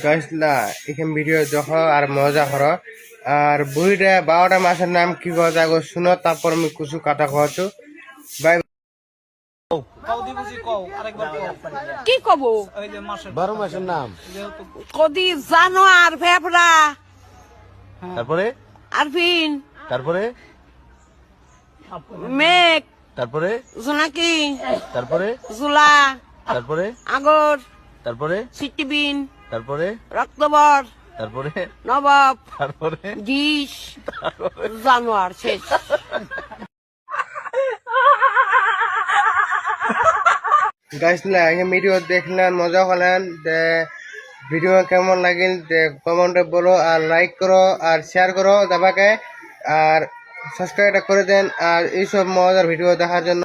গাইসলা এখান ভিডিও দেখো আর মজা করো আর বুড়িটা 12টা মাসের নাম কি কথা আগো শুনো তারপর আমি কিছু কথা কওয়াছো বাই। কি কব 12 মাসের নাম কদি জানো আর ফেফড়া তারপরে আরফিন তারপরে মেঘ তারপরে জোনাকি তারপরে জুলা তারপরে আগর তারপরে সিটিবিন তারপরে রক্তবর তারপরে নবাব তারপরে ডিশ জানোয়ার শেষ। গাইসলা এখান ভিডিও দেখলেন মজা করলেন ভিডিও কেমন লাগিল কমেন্টে বলো আর লাইক করো আর শেয়ার করো দাবাকে আর সাবস্ক্রাইব করে দেন আর এইসব মজার ভিডিও দেখার জন্য।